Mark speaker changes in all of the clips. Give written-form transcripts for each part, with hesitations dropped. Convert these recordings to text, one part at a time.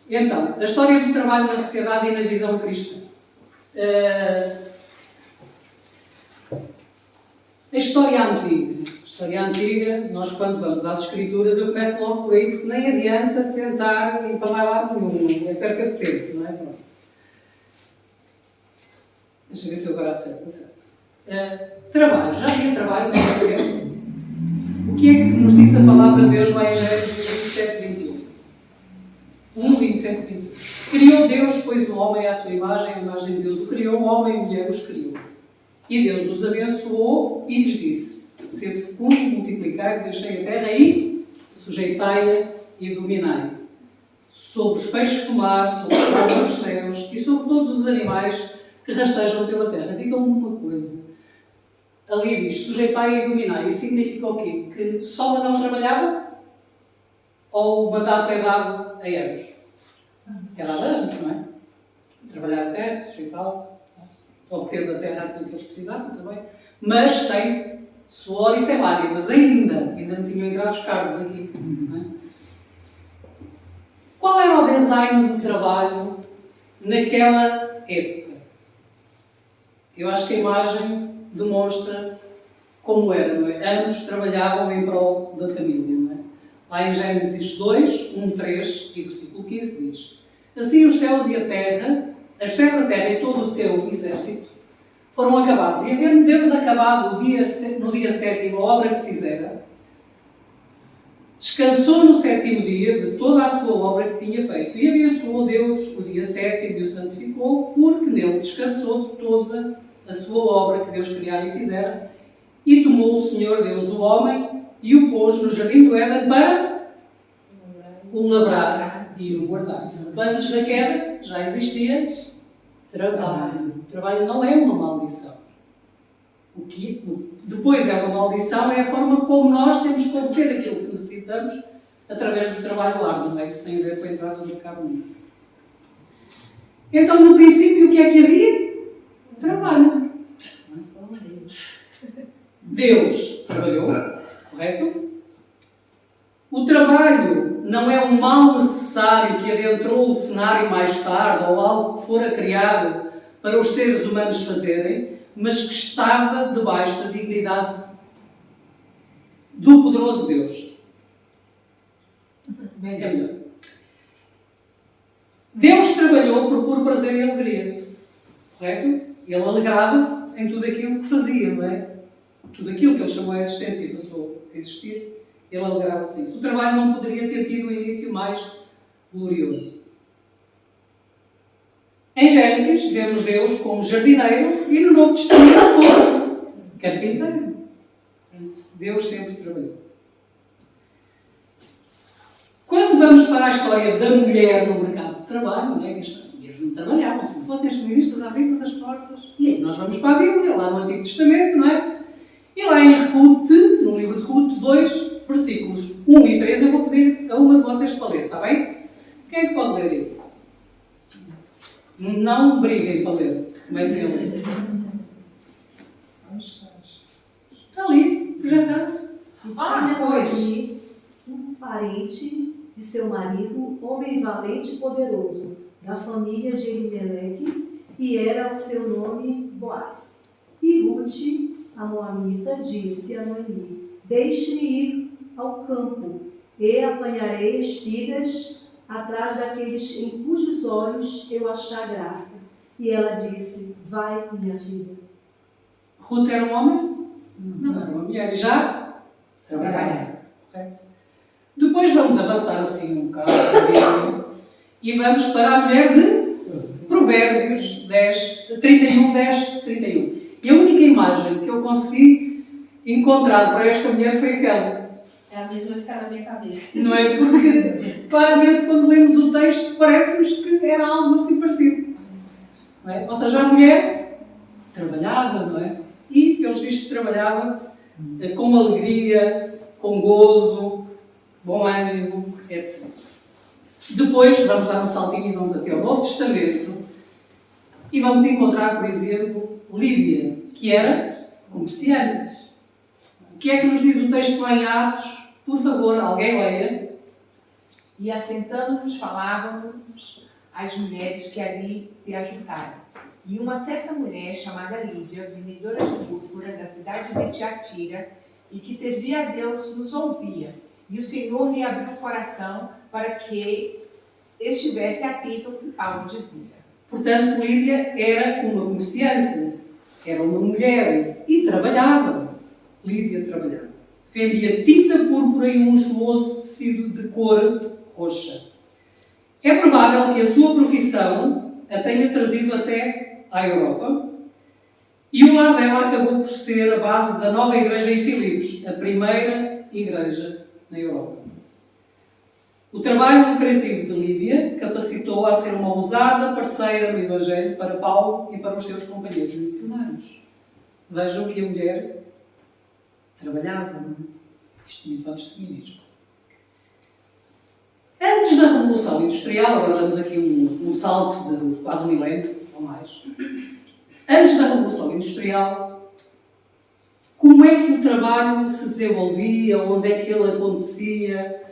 Speaker 1: Então, a história do trabalho na sociedade e na visão cristã. A história antiga, nós quando vamos às Escrituras, eu começo logo por aí, porque nem adianta tentar ir para mais lado nenhum, é perca de tempo, não é? Pronto. Deixa eu ver se eu agora acerto. Trabalho, já havia trabalho naquele tempo? O que é que nos diz a palavra de Deus lá em Gênesis 27, 21? 27, 21. Criou Deus, pois, o homem à sua imagem, a imagem de Deus o criou, o homem e a mulher os criou. E Deus os abençoou e lhes disse: sede fecundos, multiplicai-vos, enchei a terra e sujeitai-a e dominai. Sobre os peixes do mar, sobre os aves dos céus e sobre todos os animais que rastejam pela terra. Digam-me uma coisa. Ali diz, sujeitai e dominai. Isso significa o quê? Que só Adão trabalhava? Ou o mandato é dado a ambos? É dado a ambos, não é? Trabalhar a terra, sujeitá-la, obter da terra aquilo que eles precisavam também. Mas sem suor e sem lágrimas. Ainda não tinham entrado os cargos aqui. Não é? Qual era o design do trabalho naquela época? Eu acho que a imagem demonstra como era, não é? Ambos trabalhavam em prol da família, não é? Lá em Gênesis 2, 3 e versículo 15 diz: assim os céus e a terra, as céus da terra e todo o seu exército foram acabados. E havendo Deus acabado no dia 7º a obra que fizera, descansou no 7º dia de toda a sua obra que tinha feito. E abençoou Deus o dia 7º e o santificou, porque nele descansou de toda a sua obra que Deus criara e fizera. E tomou o Senhor Deus o homem e o pôs no jardim do Éden para o lavrar e o guardar. Antes da queda já existia trabalho. O trabalho não é uma maldição. O que depois é uma maldição é a forma como nós temos que obter aquilo que necessitamos através do trabalho árduo, não é? Isso tem a ver com a entrada do carne. Então, no princípio, o que é que havia? Trabalho. Deus trabalhou, correto? O trabalho não é um mal necessário que adentrou o cenário mais tarde ou algo que fora criado para os seres humanos fazerem, mas que estava debaixo da dignidade do poderoso Deus. É melhor. Deus trabalhou por puro prazer e alegria, correto? Ele alegrava-se em tudo aquilo que fazia, não é? Tudo aquilo que ele chamou a existência e passou a existir, ele alegrava-se nisso. O trabalho não poderia ter tido um início mais glorioso. Em Gênesis, vemos Deus como jardineiro e no Novo Testamento como carpinteiro. Deus sempre trabalhou. Quando vamos para a história da mulher no mercado de trabalho, não é? Eles não trabalhavam, se fossem as feministas, abriam as portas. E aí nós vamos para a Bíblia, lá no Antigo Testamento, não é? E lá em Ruth, no livro de Ruth 2, versículos 1 e 3, eu vou pedir a uma de vocês para ler, está bem? Quem é que pode ler aí? Não briguem para ler. Comecem a ler. Está ali, projetado.
Speaker 2: E tinha Noemi um parente de seu marido, homem valente e poderoso, da família de Elimeleque, e era o seu nome Boaz. E Ruth, a moabita, disse a Noemi: deixe-me ir ao campo, e apanharei espigas atrás daqueles em cujos olhos eu achar graça. E ela disse: vai, minha filha.
Speaker 1: Ruth era um homem? Não, era uma mulher. E já?
Speaker 3: Trabalhar.
Speaker 1: Depois vamos avançar assim um bocado e vamos para a mulher de Provérbios 31. E a única imagem que eu consegui encontrar para esta mulher foi aquela.
Speaker 4: É a mesma que está na minha cabeça.
Speaker 1: Não é? Porque, claramente, quando lemos o texto, parece-nos que era algo assim parecido. Não é? Ou seja, a mulher trabalhava, não é? E, pelos vistos, trabalhava com alegria, com gozo, bom ânimo, etc. Depois, vamos dar um saltinho e vamos até ao Novo Testamento e vamos encontrar, por exemplo, Lídia, que era comerciante. O que é que nos diz o texto lá em Atos? Por favor, alguém leia.
Speaker 3: e assentando-nos falávamos às mulheres que ali se ajuntaram. E uma certa mulher chamada Lídia, vendedora de púrpura da cidade de Tiatira, e que servia a Deus, nos ouvia. E o Senhor lhe abriu o coração para que estivesse atento ao que Paulo dizia.
Speaker 1: Portanto, Lídia era uma comerciante, era uma mulher e trabalhava. Lídia trabalhava. Vendia tinta púrpura e um luxuoso tecido de cor roxa. É provável que a sua profissão a tenha trazido até à Europa e o lar dela acabou por ser a base da nova igreja em Filipos, a primeira igreja na Europa. O trabalho lucrativo de Lídia capacitou-a a ser uma ousada parceira no Evangelho para Paulo e para os seus companheiros missionários. Vejam que a mulher trabalhava, não é? Isto muito antes de feminismo. Antes da Revolução Industrial, agora damos aqui um salto de quase um milénio ou mais. Antes da Revolução Industrial, como é que o trabalho se desenvolvia, onde é que ele acontecia?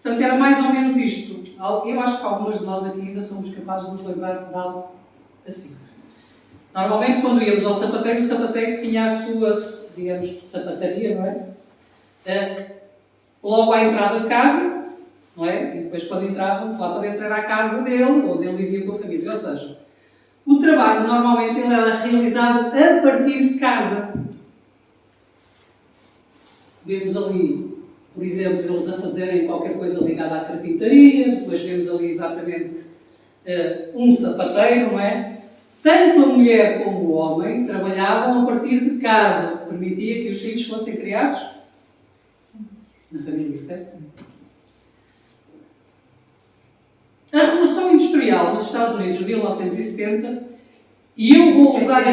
Speaker 1: Portanto, era mais ou menos isto. Eu acho que algumas de nós aqui ainda somos capazes de nos lembrar de algo assim. Normalmente, quando íamos ao sapateiro, o sapateiro tinha a sua, digamos, sapataria, não é? Logo à entrada de casa, não é? E depois, quando entrávamos lá para dentro, era a casa dele, onde ele vivia com a família. Ou seja, o trabalho, normalmente, ele era realizado a partir de casa. Vemos ali, por exemplo, eles a fazerem qualquer coisa ligada à carpintaria, depois vemos ali exatamente um sapateiro, não é? Tanto a mulher como o homem trabalhavam a partir de casa, o que permitia que os filhos fossem criados na família, certo? A Revolução Industrial nos Estados Unidos de 1970, e eu vou usar...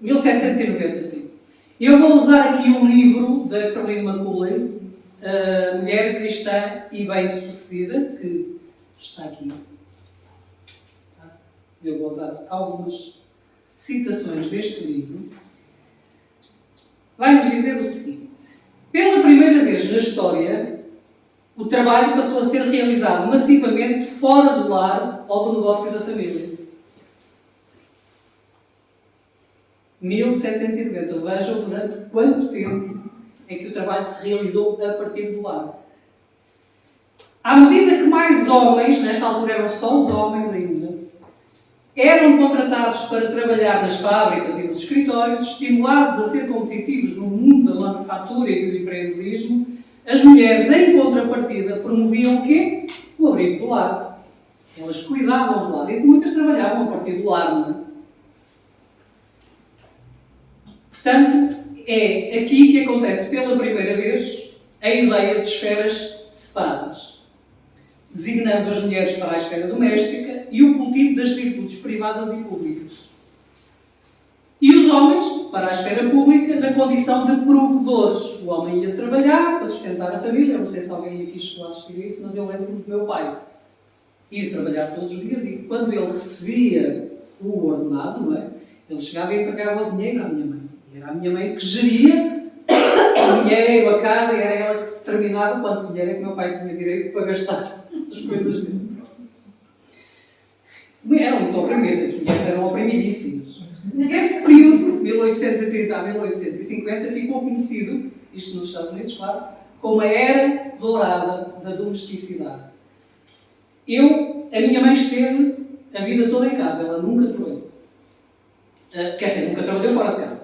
Speaker 1: 1790, sim. Eu vou usar aqui um livro da Caroline McCulley, Mulher Cristã e Bem-Sucedida, que está aqui. Eu vou usar algumas citações deste livro. Vai-nos dizer o seguinte: pela primeira vez na história, o trabalho passou a ser realizado massivamente fora do lar ou do negócio da família. 1790. Vejam durante quanto tempo é que o trabalho se realizou a partir do lar. À medida que mais homens, nesta altura eram só os homens ainda, eram contratados para trabalhar nas fábricas e nos escritórios, estimulados a ser competitivos no mundo da manufatura e do empreendedorismo, as mulheres, em contrapartida, promoviam o quê? O abrigo do lar. Elas cuidavam do lar e muitas trabalhavam a partir do lar, não é? Portanto, é aqui que acontece pela primeira vez a ideia de esferas separadas, designando as mulheres para a esfera doméstica e o cultivo das virtudes privadas e públicas. E os homens para a esfera pública na condição de provedores. O homem ia trabalhar para sustentar a família. Eu não sei se alguém aqui chegou a assistir a isso, mas eu lembro-me do meu pai ir trabalhar todos os dias e quando ele recebia o ordenado, não é? Ele chegava e entregava o dinheiro à minha mãe. E era a minha mãe que geria o dinheiro, a casa, e era ela que determinava quanto dinheiro é que o meu pai tinha direito para gastar as coisas dele. Eram muito oprimidas, as mulheres eram oprimidíssimas. Esse período, 1830 a 1850, ficou conhecido, isto nos Estados Unidos, claro, como a Era Dourada da Domesticidade. A minha mãe esteve a vida toda em casa, ela nunca trabalhou. Quer dizer, nunca trabalhou fora de casa.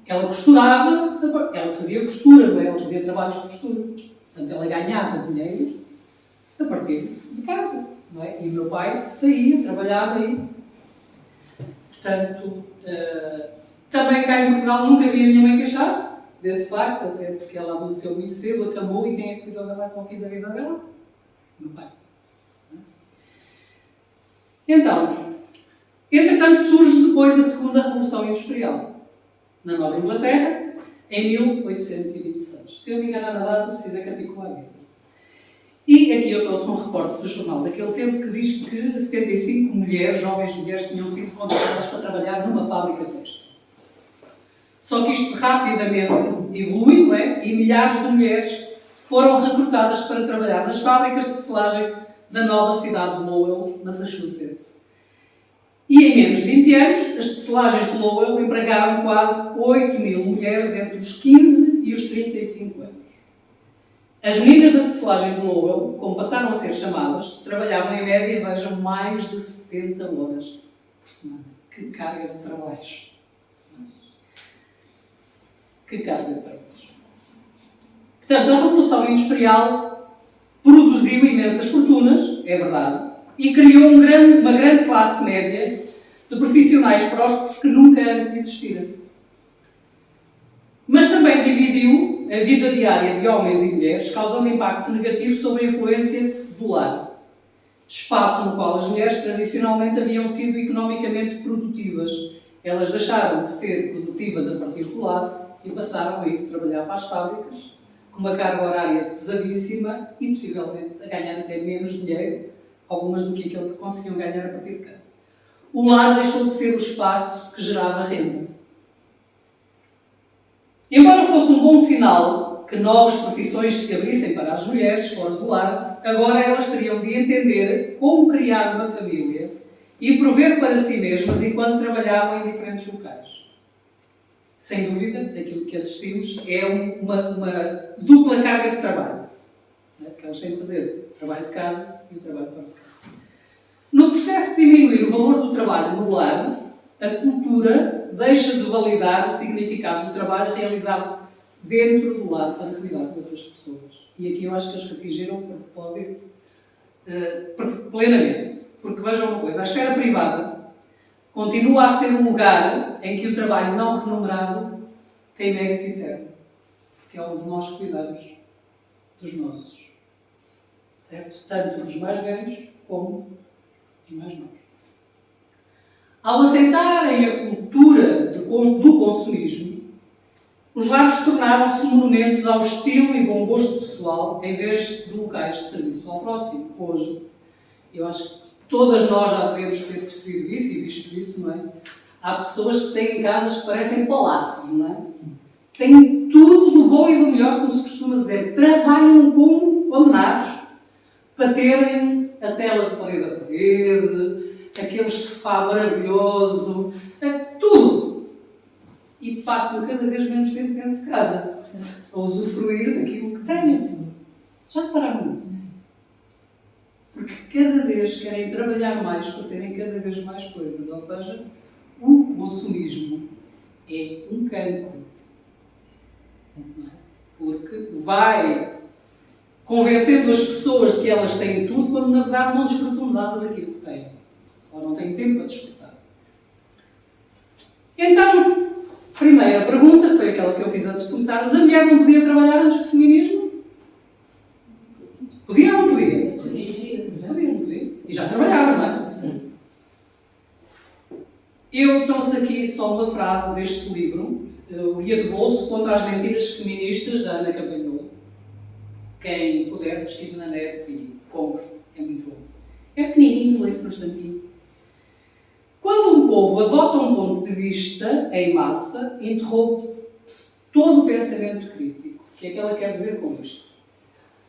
Speaker 1: Ela costurava, ela fazia costura, não é? Ela fazia trabalhos de costura. Portanto, ela ganhava dinheiro a partir de casa, não é? E o meu pai saía, trabalhava e... Portanto, também cá em Portugal nunca vi a minha mãe queixar-se desse facto, até porque ela adoeceu muito cedo, acabou, e quem é que cuidou dela até ao fim da vida dela? O meu pai. Então, entretanto, surge depois a Segunda Revolução Industrial, na Nova Inglaterra, em 1826. Se eu me enganar na data, se fizer capítulo à vida. E aqui eu trouxe um reporte do jornal daquele tempo que diz que 75 mulheres, jovens mulheres, tinham sido contratadas para trabalhar numa fábrica têxtil. Só que isto rapidamente evolui, não é? E milhares de mulheres foram recrutadas para trabalhar nas fábricas de selagem da nova cidade de Lowell, Massachusetts. E em menos de 20 anos, as tecelagens de Lowell empregaram quase 8.000 mulheres entre os 15 e os 35 anos. As meninas da tecelagem de Lowell, como passaram a ser chamadas, trabalhavam em média, vejam, mais de 70 horas por semana. Que carga de trabalhos! Que carga de trabalhos! Portanto, a Revolução Industrial produziu imensas fortunas, é verdade, e criou uma grande classe média de profissionais prósperos que nunca antes existiram. Mas também dividiu a vida diária de homens e mulheres, causando impacto negativo sobre a influência do lar, espaço no qual as mulheres tradicionalmente haviam sido economicamente produtivas. Elas deixaram de ser produtivas a partir do lar e passaram a ir trabalhar para as fábricas, com uma carga horária pesadíssima e possivelmente a ganhar até menos dinheiro, algumas do que aquilo que conseguiam ganhar a partir de casa. O lar deixou de ser o espaço que gerava renda. Embora fosse um bom sinal que novas profissões se abrissem para as mulheres fora do lar, agora elas teriam de entender como criar uma família e prover para si mesmas enquanto trabalhavam em diferentes locais. Sem dúvida, aquilo que assistimos é uma dupla carga de trabalho, que elas têm de fazer o trabalho de casa e o trabalho fora de casa. No processo de diminuir o valor do trabalho no lar, a cultura deixa de validar o significado do trabalho realizado dentro do lar para cuidar de outras pessoas. E aqui eu acho que eles atingiram o propósito plenamente. Porque vejam uma coisa, a esfera privada continua a ser um lugar em que o trabalho não remunerado tem mérito eterno. Porque é onde nós cuidamos dos nossos. Certo? Tanto dos mais velhos como dos mais novos. Ao aceitarem a cultura do consumismo, os lares tornaram-se monumentos ao estilo e bom gosto pessoal, em vez de locais de serviço ao próximo. Hoje, eu acho que todas nós já devemos ter percebido isso e visto isso, não é? Há pessoas que têm casas que parecem palácios, não é? Têm tudo do bom e do melhor, como se costuma dizer. Trabalham como condenados para terem a tela de parede a parede, aquele sofá maravilhoso, tudo. E passam cada vez menos tempo dentro de casa, a usufruir daquilo que têm. Já repararam nisso? Porque cada vez querem trabalhar mais para terem cada vez mais coisas. Ou seja, o consumismo é um cancro. Porque vai convencendo as pessoas de que elas têm tudo, quando na verdade não desfrutam nada daquilo que têm. Ou não têm tempo para desfrutar. Então, primeira pergunta, que foi aquela que eu fiz antes de começarmos: a mulher não podia trabalhar antes do feminismo? Podia ou não podia? Podia, não podia. E já trabalhava, não é? Sim. Eu trouxe aqui só uma frase deste livro, o Guia de Bolso contra as Mentiras Feministas, da Ana Campanholo. Quem puder, pesquisa na net e compre, é muito bom. É pequenininho, lê-se no instantinho. Quando um povo adota um ponto de vista em massa, interrompe-se todo o pensamento crítico. O que é que ela quer dizer com isto?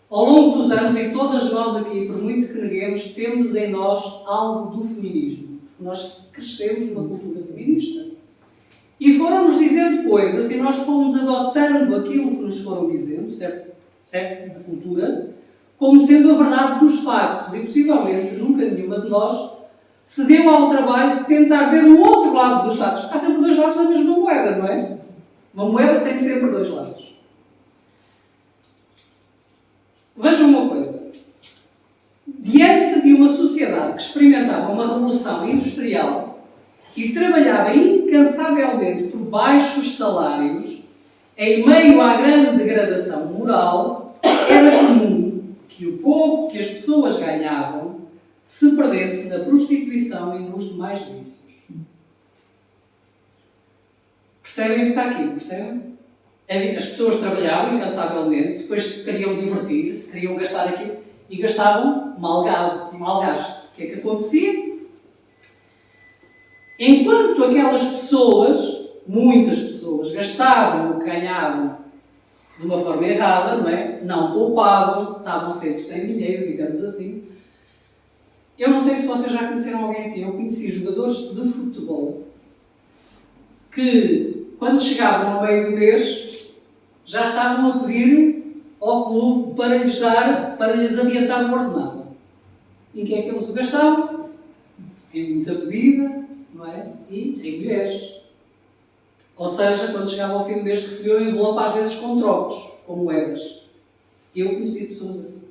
Speaker 1: Ao longo dos anos, e todas nós aqui, por muito que neguemos, temos em nós algo do feminismo. Nós crescemos numa cultura feminista. E foram-nos dizendo coisas e nós fomos adotando aquilo que nos foram dizendo, certo? Da cultura, como sendo a verdade dos factos. E possivelmente nunca nenhuma de nós se deu ao trabalho de tentar ver o outro lado dos fatos. Há sempre dois lados da mesma moeda, não é? Uma moeda tem sempre dois lados. Vejam uma coisa. Diante de uma sociedade que experimentava uma revolução industrial e trabalhava incansavelmente por baixos salários, em meio à grande degradação moral, era comum que o pouco que as pessoas ganhavam se perdesse na prostituição e nos demais vícios. Percebem o que está aqui? Percebem? As pessoas trabalhavam incansavelmente, depois queriam divertir-se, queriam gastar aquilo e gastavam mal gasto. O que é que acontecia? Enquanto aquelas pessoas, muitas pessoas, gastavam o que ganhavam de uma forma errada, não é? Não poupavam, estavam sempre sem dinheiro, digamos assim. Eu não sei se vocês já conheceram alguém assim. Eu conheci jogadores de futebol que, quando chegavam ao meio do mês, já estavam a pedir ao clube para lhes adiantar o ordenado. Em que é que eles o gastavam? Em muita bebida, não é? E em mulheres. Ou seja, quando chegava ao fim do mês, recebiam um envelope às vezes com trocos, com moedas. Eu conheci pessoas assim.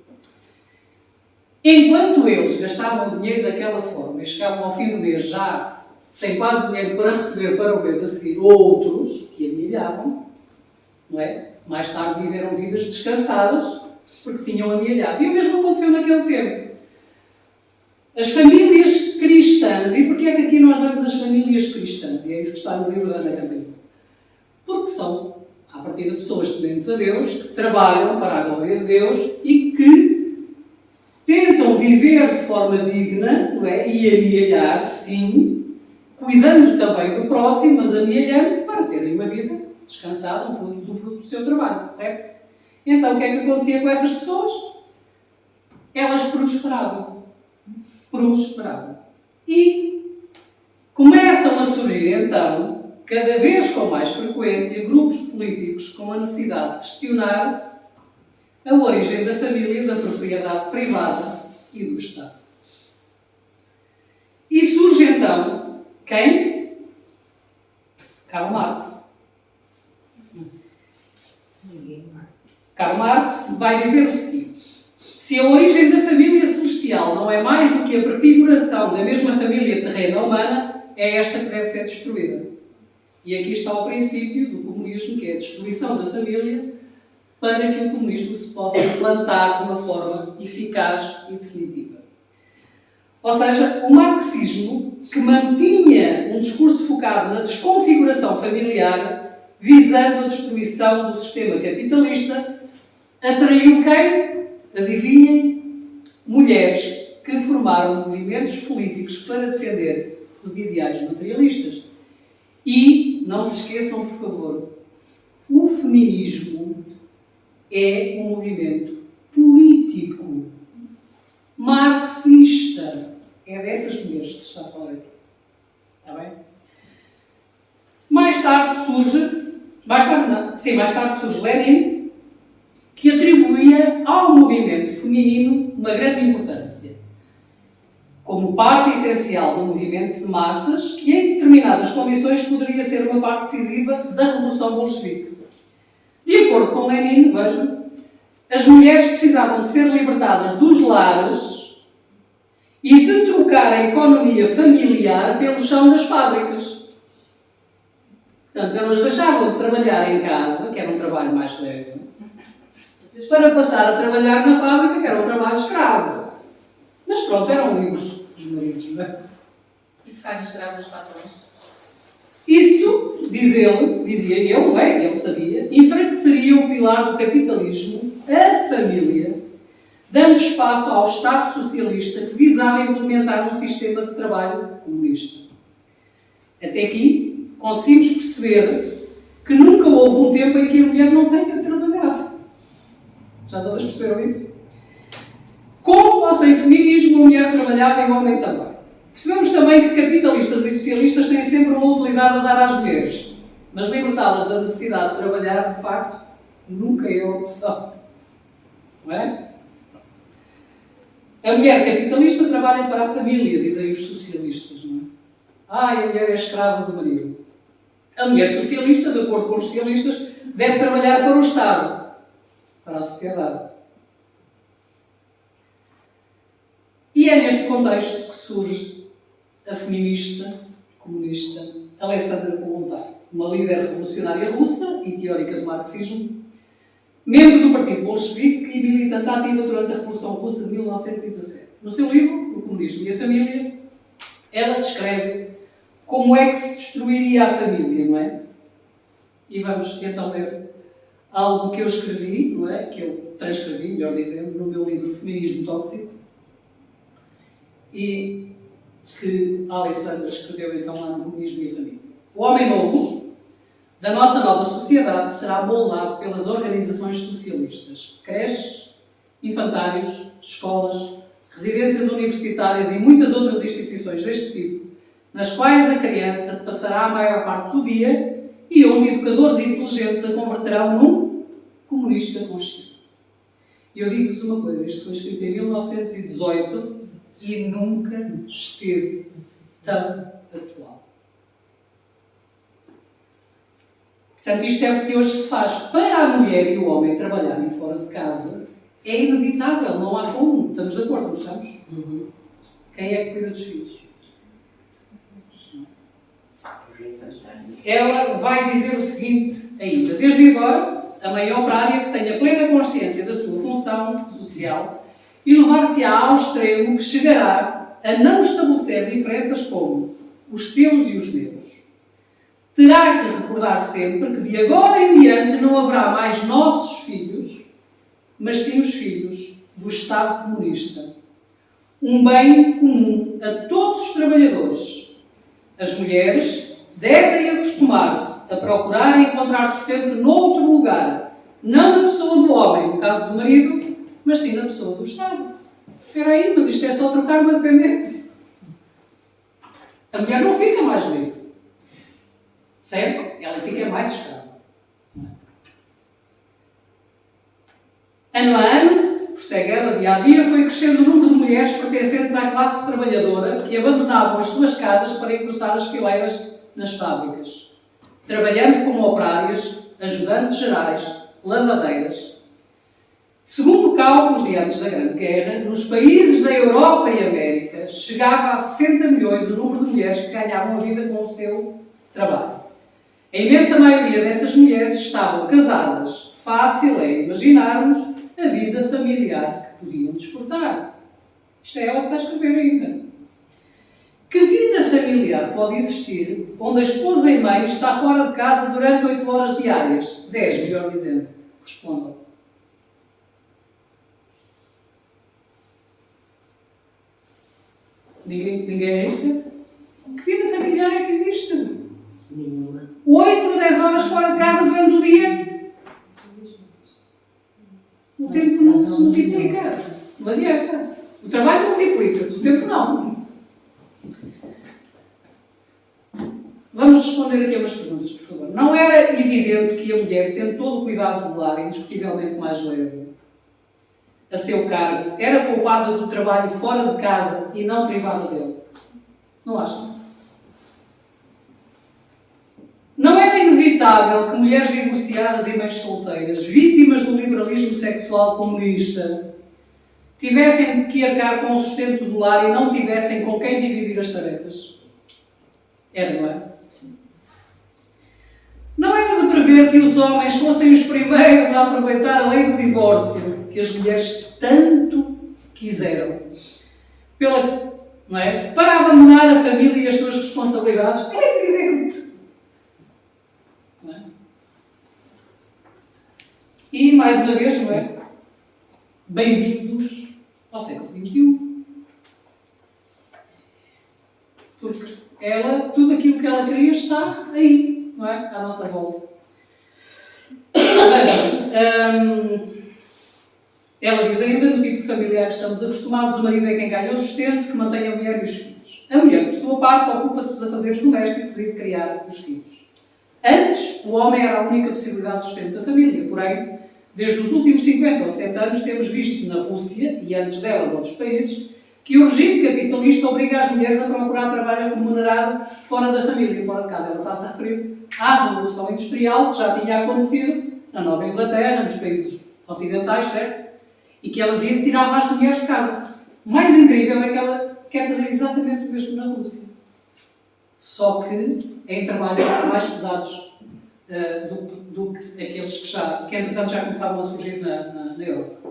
Speaker 1: Enquanto eles gastavam o dinheiro daquela forma e chegavam ao fim do mês já sem quase dinheiro para receber para o mês a seguir outros que amealhavam, não é? Mais tarde viveram vidas descansadas porque tinham amealhado. E o mesmo aconteceu naquele tempo. As famílias cristãs, e porquê é que aqui nós lemos as famílias cristãs? E é isso que está no livro da Ana Camila. Porque são, à partida, pessoas tementes a Deus, que trabalham para a glória de Deus e que tentam viver de forma digna, não é? E amealhar, sim, cuidando também do próximo, mas amealhando para terem uma vida descansada, do fruto do seu trabalho, correto? Então, o que é que acontecia com essas pessoas? Elas prosperavam. E começam a surgir, então, cada vez com mais frequência, grupos políticos com a necessidade de questionar a origem da família, da propriedade privada e do Estado. E surge, então, quem? Karl Marx. Karl Marx vai dizer o seguinte: se a origem da família celestial não é mais do que a prefiguração da mesma família terrena humana, é esta que deve ser destruída. E aqui está o princípio do comunismo, que é a destruição da família, para que o comunismo se possa implantar de uma forma eficaz e definitiva. Ou seja, o marxismo, que mantinha um discurso focado na desconfiguração familiar, visando a destruição do sistema capitalista, atraiu quem? Adivinhem? Mulheres que formaram movimentos políticos para defender os ideais materialistas. E, não se esqueçam, por favor, o feminismo é um movimento político, marxista. É dessas mulheres que se está a falar aqui. Está bem? Mais tarde surge Lenin, que atribuía ao movimento feminino uma grande importância, como parte essencial do movimento de massas, que em determinadas condições poderia ser uma parte decisiva da Revolução Bolchevique. De acordo com Lenin, vejam, as mulheres precisavam de ser libertadas dos lares e de trocar a economia familiar pelo chão das fábricas. Portanto, elas deixavam de trabalhar em casa, que era um trabalho mais leve, para passar a trabalhar na fábrica, que era um trabalho escravo. Mas pronto, eram livres dos maridos, não é?
Speaker 4: E ficarem escravos dos patrões.
Speaker 1: Isso, dizia ele, não é? Ele sabia, enfraqueceria o pilar do capitalismo, a família, dando espaço ao Estado socialista que visava implementar um sistema de trabalho comunista. Até aqui, conseguimos perceber que nunca houve um tempo em que a mulher não tenha trabalhado. Já todas perceberam isso? Com ou sem feminismo, a mulher trabalhava e o homem também. Percebemos também que capitalistas e socialistas têm sempre uma utilidade a dar às mulheres, mas libertá-las da necessidade de trabalhar, de facto, nunca é a opção. Não é? A mulher capitalista trabalha para a família, dizem os socialistas, não é? A mulher é escrava do marido. A mulher socialista, de acordo com os socialistas, deve trabalhar para o Estado, para a sociedade. E é neste contexto que surge a feminista comunista Alexandra Kollontai, uma líder revolucionária russa e teórica do marxismo, membro do Partido Bolchevique e militante ativa durante a Revolução Russa de 1917. No seu livro, O Comunismo e a Família, ela descreve como é que se destruiria a família, não é? E vamos então ler algo que eu escrevi, não é? Que eu transcrevi, melhor dizendo, no meu livro Feminismo Tóxico, e que a Alexandra escreveu então lá no Comunismo e a Família. O homem novo, da nossa nova sociedade será moldado pelas organizações socialistas, creches, infantários, escolas, residências universitárias e muitas outras instituições deste tipo, nas quais a criança passará a maior parte do dia e onde educadores inteligentes a converterão num comunista consciente. E eu digo-vos uma coisa, isto foi escrito em 1918 e nunca esteve tão atual. Portanto, isto é o que hoje se faz. Para a mulher e o homem trabalharem fora de casa, é inevitável, não há como. Estamos de acordo, não estamos? Quem é que cuida dos filhos? Ela vai dizer o seguinte ainda. Desde agora, a mãe operária que tenha plena consciência da sua função social e levar-se-á ao extremo que chegará a não estabelecer diferenças como os teus e os meus. Terá que recordar sempre que de agora em diante não haverá mais nossos filhos, mas sim os filhos do Estado comunista. Um bem comum a todos os trabalhadores. As mulheres devem acostumar-se a procurar encontrar sustento noutro lugar, não na pessoa do homem, no caso do marido, mas sim na pessoa do Estado. Espera aí, mas isto é só trocar uma dependência. A mulher não fica mais livre. Certo? Ela fica mais escrava. Ano a ano, prossegue ela, dia a dia, foi crescendo o número de mulheres pertencentes à classe trabalhadora que abandonavam as suas casas para engrossar as fileiras nas fábricas, trabalhando como operárias, ajudantes gerais, lavadeiras. Segundo cálculos de antes da Grande Guerra, nos países da Europa e América, chegava a 60 milhões o número de mulheres que ganhavam a vida com o seu trabalho. A imensa maioria dessas mulheres estavam casadas. Fácil é imaginarmos a vida familiar que podiam desfrutar. Isto é ela que está a escrever ainda. Que vida familiar pode existir onde a esposa e mãe está fora de casa durante 8 horas diárias? 10, melhor dizendo. Respondam. Ninguém arrisca? Que vida familiar é que existe?
Speaker 5: Nenhuma.
Speaker 1: 8 a 10 horas fora de casa durante o dia? O tempo não se multiplica. Não adianta. O trabalho multiplica-se, o tempo não. Vamos responder aqui a umas perguntas, por favor. Não era evidente que a mulher, tendo todo o cuidado do lar, indiscutivelmente mais leve, a seu cargo, era poupada do trabalho fora de casa e não privada dele? Não acham? Não era inevitável que mulheres divorciadas e mães solteiras, vítimas do liberalismo sexual comunista, tivessem que arcar com o sustento do lar e não tivessem com quem dividir as tarefas? Era, não é? Não era de prever que os homens fossem os primeiros a aproveitar a lei do divórcio, que as mulheres tanto quiseram, não é? Para abandonar a família e as suas responsabilidades? É evidente. Não é? E, mais uma vez, não é? Bem-vindos ao século XXI. Porque tudo aquilo que ela queria está aí, não é? À nossa volta. Ela diz ainda, no tipo de familiar que estamos acostumados, o marido é quem ganha o sustento, que mantém a mulher e os filhos. A mulher, por sua parte, ocupa-se dos afazeres domésticos e de criar os filhos. Antes, o homem era a única possibilidade de sustento da família, porém, desde os últimos 50 ou 60 anos, temos visto na Rússia, e antes dela noutros países, que o regime capitalista obriga as mulheres a procurar trabalho remunerado fora da família, fora de casa. Ela está-se a referir à Revolução Industrial, que já tinha acontecido na Nova Inglaterra, nos países ocidentais, certo? E que ela dizia que tirava as mulheres de casa. O mais incrível é que ela quer fazer exatamente o mesmo na Rússia. Só que em trabalhos mais pesados do que aqueles que entretanto já começavam a surgir na Europa.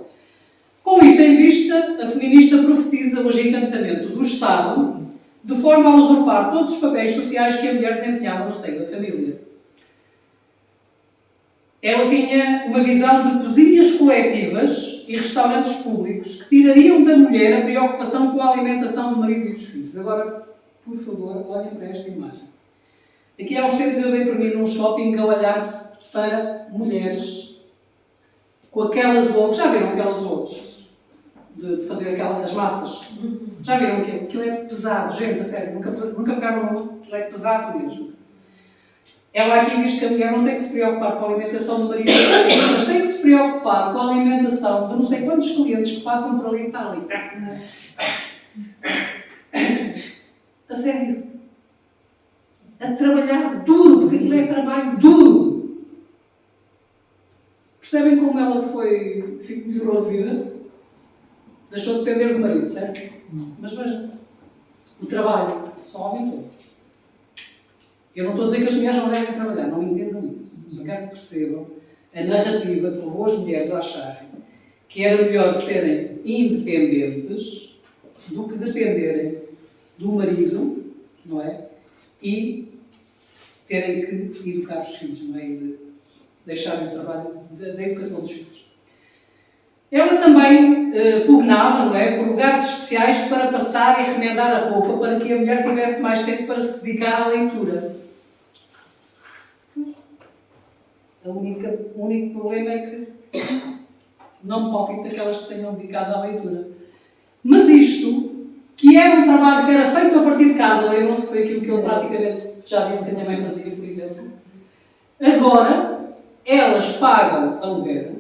Speaker 1: Com isso em vista, a feminista profetiza o agigantamento do Estado de forma a usurpar todos os papéis sociais que a mulher desempenhava no seio da família. Ela tinha uma visão de cozinhas coletivas e restaurantes públicos que tirariam da mulher a preocupação com a alimentação do marido e dos filhos. Agora, por favor, olhem para esta imagem. Aqui há uns tempos eu dei por mim num shopping a olhar para mulheres com aquelas logos. Já viram aquelas logos? De fazer aquelas massas? Já viram que aquilo é pesado, gente, a sério, nunca pegaram numa, aquilo é pesado mesmo. Ela aqui diz que a mulher não tem que se preocupar com a alimentação do marido, mas tem que se preocupar com a alimentação de não sei quantos clientes que passam por ali e está ali. A sério. A trabalhar duro, porque aquilo é trabalho duro. Percebem como ela melhorou de vida? Deixou de depender do marido, certo? Mas vejam, o trabalho só aumentou. Eu não estou a dizer que as mulheres não devem trabalhar, não entendam isso. Só quero que percebam a narrativa que levou as mulheres a acharem que era melhor serem independentes do que dependerem do marido, não é? E terem que educar os filhos, não é? E de deixarem o trabalho da educação dos filhos. Ela também pugnava, não é, por lugares especiais para passar e remendar a roupa para que a mulher tivesse mais tempo para se dedicar à leitura. O único problema é que não me palpita que elas se tenham dedicado à leitura. Mas isto, que era um trabalho que era feito a partir de casa, lembram-se que foi aquilo que eu praticamente já disse que a minha mãe fazia, por exemplo. Agora, elas pagam aluguer,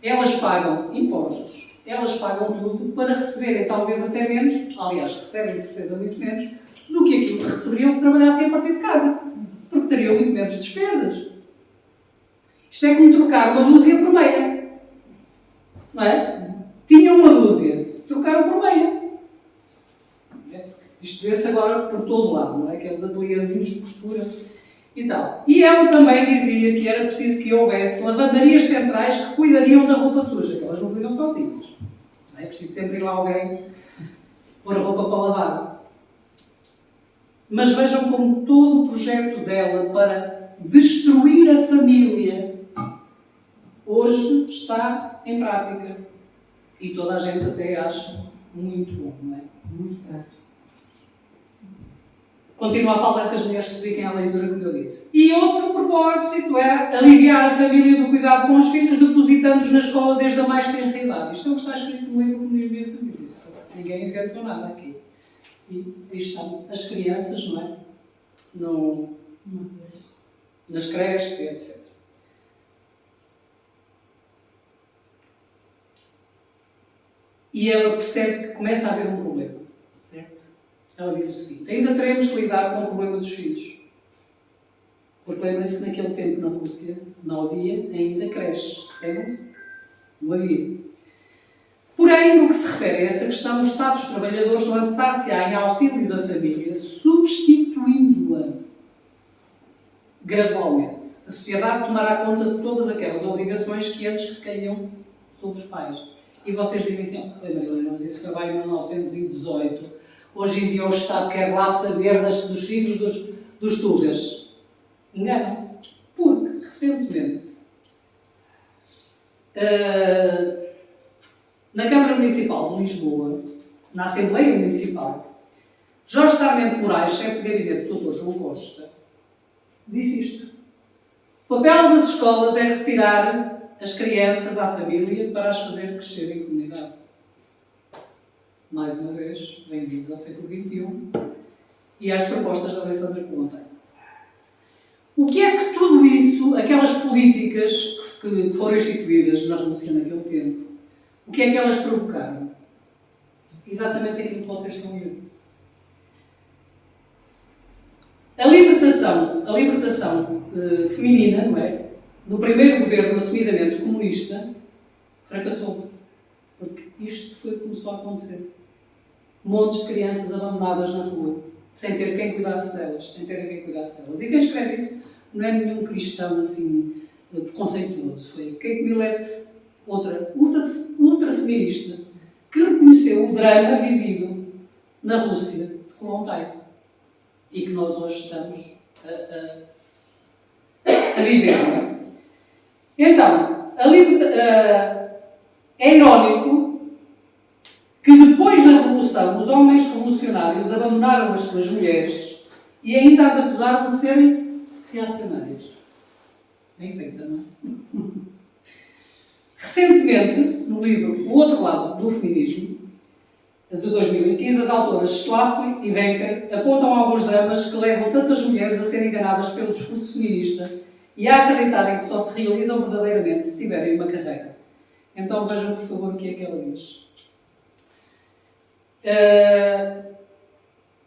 Speaker 1: elas pagam impostos, elas pagam tudo para receberem talvez até menos, aliás, recebem de certeza muito menos, do que aquilo que receberiam se trabalhassem a partir de casa. Porque teriam muito menos despesas. Isto é como trocar uma dúzia por meia. Não é? Tinham uma dúzia, trocaram por meia. Isto vê-se agora por todo o lado, não é? Aqueles ateliêzinhos de costura e tal. E ela também dizia que era preciso que houvesse lavandarias centrais que cuidariam da roupa suja, que elas não cuidam sozinhas. Não é preciso sempre ir lá alguém pôr a roupa para lavar. Mas vejam como todo o projeto dela para destruir a família hoje está em prática. E toda a gente até acha muito bom, não é? Muito bom. Continua a faltar que as mulheres se dediquem à leitura, como eu disse. E outro propósito era aliviar a família do cuidado com os filhos, depositando-os na escola desde a mais tenra idade. Isto é o que está escrito no livro Comunismo e a Família. Ninguém inventou nada aqui. E aí estão as crianças, não é? Nas creches, etc. E ela percebe que começa a haver um problema, certo? Ela diz o seguinte: ainda teremos que lidar com o problema dos filhos. Porque lembrem-se que naquele tempo na Rússia não havia ainda creches. Lembram-se? Não havia. Porém, no que se refere a essa questão, o Estado dos Trabalhadores lançar-se-á em auxílio da família, substituindo-a gradualmente. A sociedade tomará conta de todas aquelas obrigações que antes recaíam sobre os pais. E vocês dizem assim: Marilena, mas isso foi bem em 1918. Hoje em dia o Estado quer lá saber dos filhos dos tugas. Enganam-se. Porque, recentemente, na Câmara Municipal de Lisboa, na Assembleia Municipal, Jorge Sarmento Moraes, chefe de gabinete do Dr. João Costa, disse isto: o papel das escolas é retirar as crianças à família para as fazer crescer em comunidade. Mais uma vez, bem-vindos ao século XXI e às propostas da Alessandra Monteiro. O que é que tudo isso, aquelas políticas que foram instituídas na Rússia naquele tempo, o que é que elas provocaram? Exatamente aquilo que vocês estão a dizer. A libertação feminina, não é? No primeiro governo assumidamente comunista, fracassou. Porque isto foi o que começou a acontecer. Montes de crianças abandonadas na rua, sem ter quem cuidasse delas, sem terem quem cuidasse delas. E quem escreve isso não é nenhum cristão assim preconceituoso. Foi Kate Millett, outra ultra-feminista, que reconheceu o drama vivido na Rússia de Kollontai. E que nós hoje estamos a viver, não é? Então, é irónico que depois da Revolução os homens revolucionários abandonaram as suas mulheres e ainda as acusaram de serem reacionárias. Bem feita, não é? Recentemente, no livro O Outro Lado do Feminismo, de 2015, as autoras Schlafly e Wencker apontam alguns dramas que levam tantas mulheres a serem enganadas pelo discurso feminista e a acreditarem que só se realizam verdadeiramente se tiverem uma carreira. Então vejam, por favor, o que é que ela diz.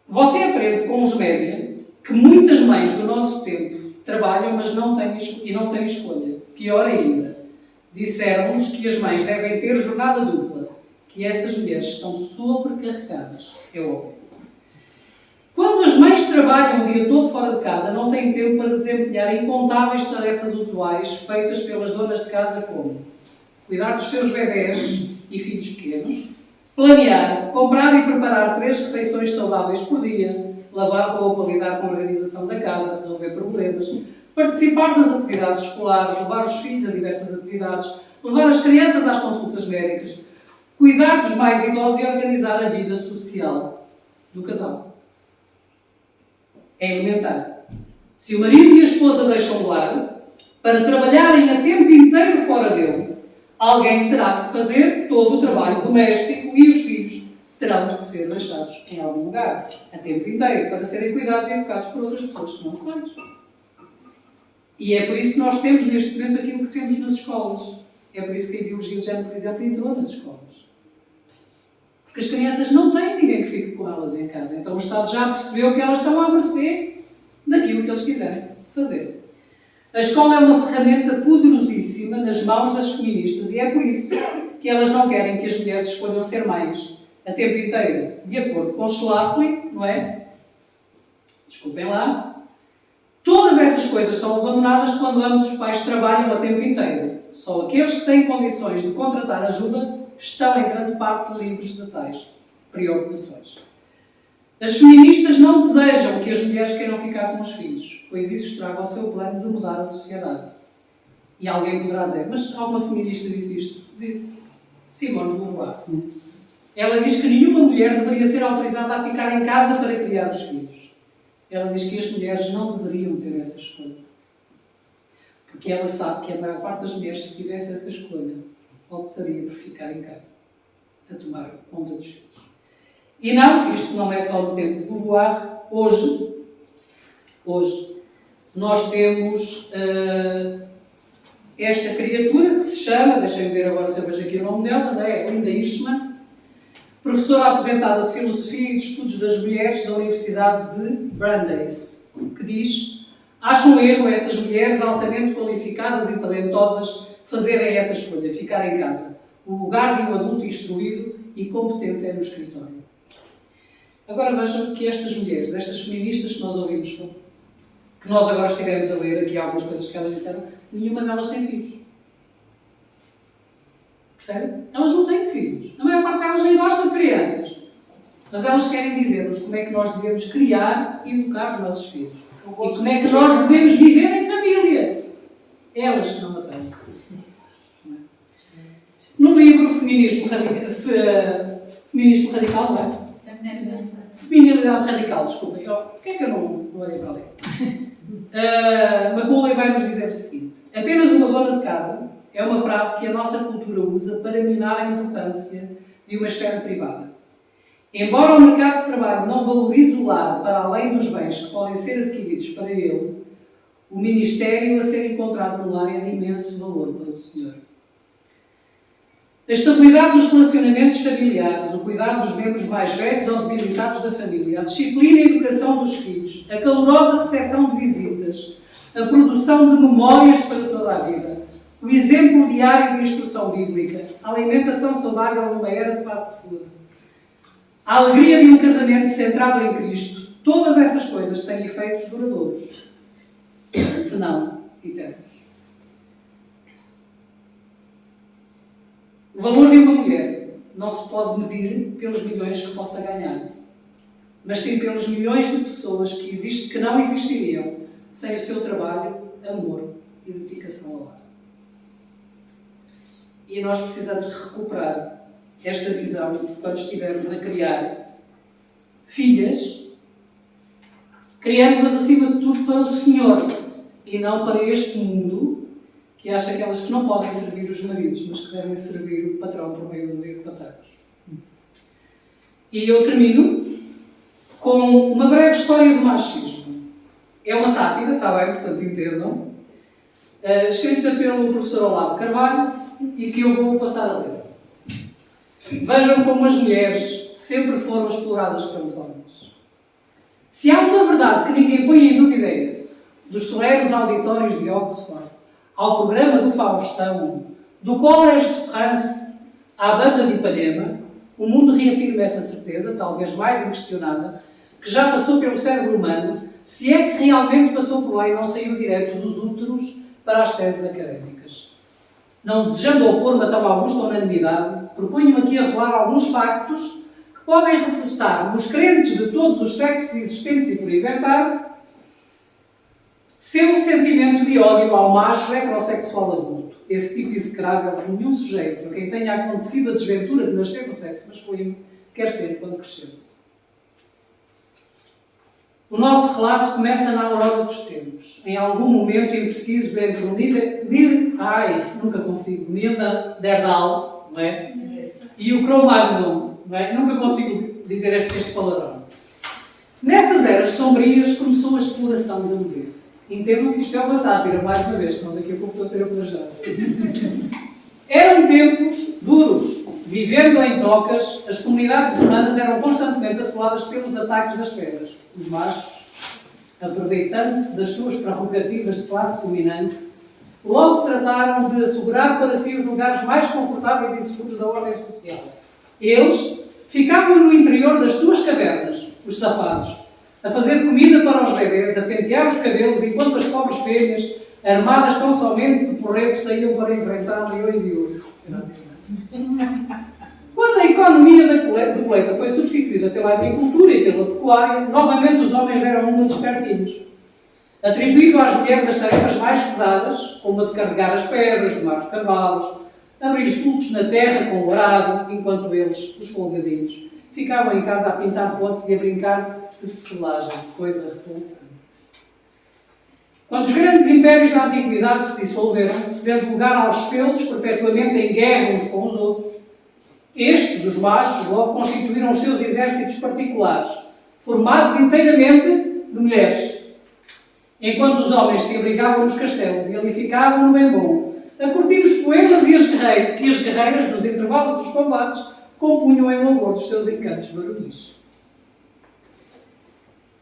Speaker 1: Você aprende com os média que muitas mães do nosso tempo trabalham, mas não têm escolha. Pior ainda, disseram-nos que as mães devem ter jornada dupla, que essas mulheres estão sobrecarregadas. É óbvio. Quando as mães trabalham o dia todo fora de casa, não têm tempo para desempenhar incontáveis tarefas usuais feitas pelas donas de casa, como cuidar dos seus bebés e filhos pequenos, planear, comprar e preparar 3 refeições saudáveis por dia, lavar roupa, lidar com a organização da casa, resolver problemas, participar das atividades escolares, levar os filhos a diversas atividades, levar as crianças às consultas médicas, cuidar dos mais idosos e organizar a vida social do casal. É elementar. Se o marido e a esposa deixam de lar para trabalharem a tempo inteiro fora dele, alguém terá que fazer todo o trabalho doméstico e os filhos terão que ser deixados em algum lugar, a tempo inteiro, para serem cuidados e educados por outras pessoas que não os pais. E é por isso que nós temos neste momento aquilo que temos nas escolas. É por isso que a ideologia de género, por exemplo, entrou nas escolas. Porque as crianças não têm ninguém que fique com elas em casa. Então o Estado já percebeu que elas estão à mercê daquilo que eles quiserem fazer. A escola é uma ferramenta poderosíssima nas mãos das feministas e é por isso que elas não querem que as mulheres escolham ser mães a tempo inteiro, de acordo com Schlafly, não é? Desculpem lá. Todas essas coisas são abandonadas quando ambos os pais trabalham a tempo inteiro. Só aqueles que têm condições de contratar ajuda estão em grande parte livres de tais preocupações. As feministas não desejam que as mulheres queiram ficar com os filhos, pois isso estraga o seu plano de mudar a sociedade. E alguém poderá dizer, mas alguma feminista disse isto? Disse Simone de Beauvoir. Ela diz que nenhuma mulher deveria ser autorizada a ficar em casa para criar os filhos. Ela diz que as mulheres não deveriam ter essa escolha. Porque ela sabe que a maior parte das mulheres, se tivesse essa escolha, optaria por ficar em casa, a tomar conta dos filhos. E não, isto não é só no tempo de Beauvoir. Hoje nós temos esta criatura que se chama, deixem-me ver agora se eu vejo aqui o nome dela, não é? Linda Hirschman, professora aposentada de Filosofia e de Estudos das Mulheres da Universidade de Brandeis, que diz: acho um erro essas mulheres altamente qualificadas e talentosas fazerem essa escolha, ficar em casa. O lugar de um adulto instruído e competente é no escritório. Agora vejam que estas mulheres, estas feministas que nós ouvimos, que nós agora estivemos a ler aqui algumas coisas que elas disseram, nenhuma delas tem filhos. Percebem? Elas não têm filhos. A maior parte delas nem gosta de crianças. Mas elas querem dizer-nos como é que nós devemos criar e educar os nossos filhos. E como é que nós devemos viver em família. Elas que não a têm. No livro Feminismo Radical, não é? Feminilidade Radical, desculpem. Porquê é que eu não olhei para ali? Macaulay vai-nos dizer o seguinte: apenas uma dona de casa é uma frase que a nossa cultura usa para minar a importância de uma esfera privada. Embora o mercado de trabalho não valorize o lar para além dos bens que podem ser adquiridos para ele, o ministério a ser encontrado no lar é de imenso valor para o Senhor. A estabilidade dos relacionamentos familiares, o cuidado dos membros mais velhos ou debilitados da família, a disciplina e educação dos filhos, a calorosa recepção de visitas, a produção de memórias para toda a vida, o exemplo diário de instrução bíblica, a alimentação saudável numa era de fast food, a alegria de um casamento centrado em Cristo, todas essas coisas têm efeitos duradouros, se não eternos. O valor de uma mulher não se pode medir pelos milhões que possa ganhar, mas sim pelos milhões de pessoas que não existiriam sem o seu trabalho, amor e dedicação ao lar. E nós precisamos de recuperar esta visão quando estivermos a criar filhas, criando-as acima de tudo para o Senhor, e não para este mundo que acha aquelas que não podem servir os maridos, mas que devem servir o patrão por meio dos patacos. E eu termino com uma breve história do machismo. É uma sátira, está bem, portanto entendam, escrita pelo professor Olavo Carvalho e que eu vou passar a ler. Vejam como as mulheres sempre foram exploradas pelos homens. Se há uma verdade que ninguém põe em dúvida é esse, dos solenes auditórios de Oxford, ao programa do Faustão, do Collège de France à banda de Ipanema, o mundo reafirma essa certeza, talvez mais inquestionável, que já passou pelo cérebro humano, se é que realmente passou por lá e não saiu direto dos úteros para as teses académicas. Não desejando opor uma tão augusta unanimidade, proponho-me aqui a revelar alguns factos que podem reforçar nos crentes de todos os sexos existentes e por inventar seu sentimento de ódio ao macho heterossexual adulto, esse tipo execrável que nenhum sujeito a quem tenha acontecido a desventura de nascer no sexo masculino quer ser quando crescer. O nosso relato começa na aurora dos tempos, em algum momento impreciso entre o Neanderthal, não é? E o Cro-Magnon, não é? Nunca consigo dizer este palavrão. Nessas eras sombrias começou a exploração da mulher. Entendam que isto é uma sátira, mais uma vez, senão daqui a pouco estou a ser aplajado. Eram tempos duros. Vivendo em tocas, as comunidades humanas eram constantemente assoladas pelos ataques das feras. Os machos, aproveitando-se das suas prerrogativas de classe dominante, logo trataram de assegurar para si os lugares mais confortáveis e seguros da ordem social. Eles ficavam no interior das suas cavernas, os safados, a fazer comida para os bebês, a pentear os cabelos, enquanto as pobres fêmeas, armadas tão somente de porretes, saíam para enfrentar leões e ursos. Quando a economia da colheita foi substituída pela agricultura e pela pecuária, novamente os homens deram uma de espertinhos, atribuindo às mulheres as tarefas mais pesadas, como a de carregar as pedras, domar os cavalos, abrir sulcos na terra com o arado, enquanto eles, os folgadinhos, ficavam em casa a pintar potes e a brincar de tecelagem, coisa revoltante. Quando os grandes impérios da antiguidade se dissolveram, cedendo lugar aos feudos perpetuamente em guerra uns com os outros, estes, os machos, logo constituíram os seus exércitos particulares, formados inteiramente de mulheres, enquanto os homens se abrigavam nos castelos e ali ficavam no bem bom, a curtir os poemas e que as guerreiras, nos intervalos dos combates, compunham em louvor dos seus encantos varonis.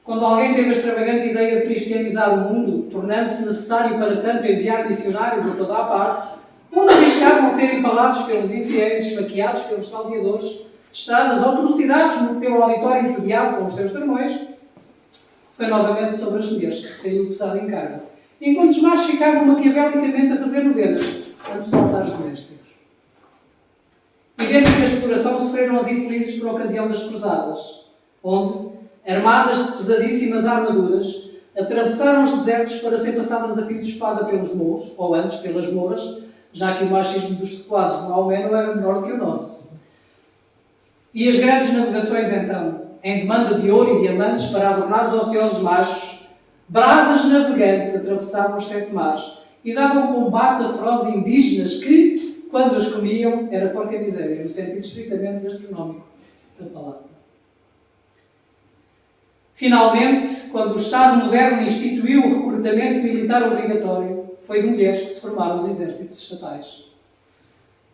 Speaker 1: Quando alguém teve a extravagante ideia de cristianizar o mundo, tornando-se necessário para tanto enviar missionários a toda a parte, onde arriscavam ser empalados pelos infiéis, esfaqueados pelos salteadores, testadas ou trucidados pelo auditório entediado com os seus sermões, foi novamente sobre as mulheres que recaiu o pesado encargo, enquanto os machos ficavam maquiavelicamente a fazer novenas, tanto os altares domésticos. Idêntica exploração sofreram as infelizes por ocasião das cruzadas, onde, armadas de pesadíssimas armaduras, atravessaram os desertos para ser passadas a fio de espada pelos mouros, ou antes pelas mouras, já que o machismo dos sequazes de Maomé não era menor que o nosso. E as grandes navegações, então, em demanda de ouro e diamantes para adornar os ociosos machos, bravas navegantes atravessavam os 7 mares e davam combate a ferozes indígenas que, quando os comiam, era porca miséria, no sentido estritamente gastronómico da palavra. Finalmente, quando o Estado moderno instituiu o recrutamento militar obrigatório, foi de mulheres que se formaram os exércitos estatais.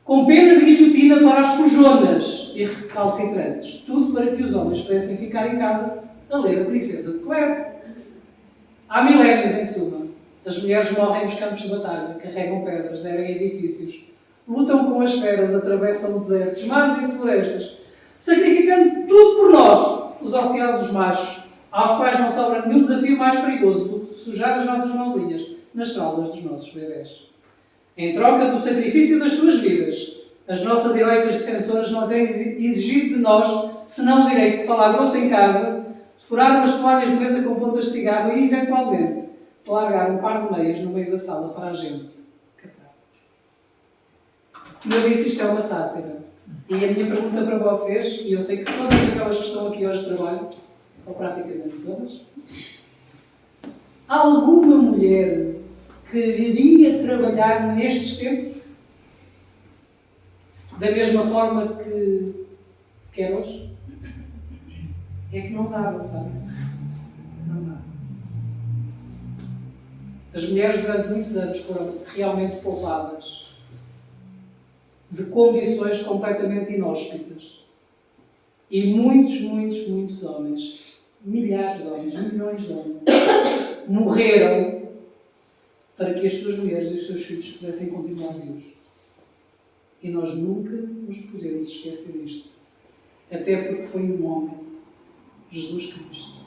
Speaker 1: Com pena de guilhotina para as fujonas e recalcitrantes, tudo para que os homens pudessem ficar em casa a ler a Princesa de Cleve. Há milénios, em suma. As mulheres morrem nos campos de batalha, carregam pedras, erguem edifícios, lutam com as feras, atravessam desertos, mares e florestas, sacrificando tudo por nós, os ociosos machos, aos quais não sobra nenhum desafio mais perigoso do que sujar as nossas mãozinhas nas fraldas dos nossos bebés. Em troca do sacrifício das suas vidas, as nossas eleitas defensoras não têm exigido de nós senão o direito de falar grosso em casa, de furar umas toalhas de mesa com pontas de cigarro e, eventualmente, de largar um par de meias no meio da sala para a gente catar. Como eu disse, isto é uma sátira. E a minha pergunta para vocês, e eu sei que todas aquelas que estão aqui hoje trabalham, ou praticamente todas, alguma mulher quereria trabalhar nestes tempos da mesma forma que quer hoje? É que não dava, sabe? Não dá. As mulheres durante muitos anos foram realmente poupadas de condições completamente inóspitas. E muitos homens, milhares de homens, milhões de homens, morreram para que as suas mulheres e os seus filhos pudessem continuar vivos. E nós nunca nos podemos esquecer disto. Até porque foi um homem, Jesus Cristo,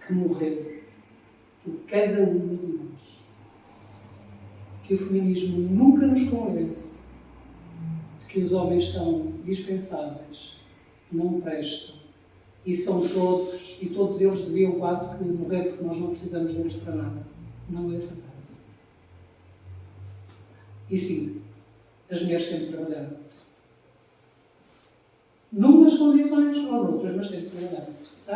Speaker 1: que morreu por cada um de nós. Que o feminismo nunca nos convence de que os homens são dispensáveis, não prestam, e são todos, e todos eles deviam quase que morrer porque nós não precisamos deles para nada. Não é verdade. E sim, as mulheres sempre trabalharam. Numas condições ou noutras, mas sempre trabalharam. Tá?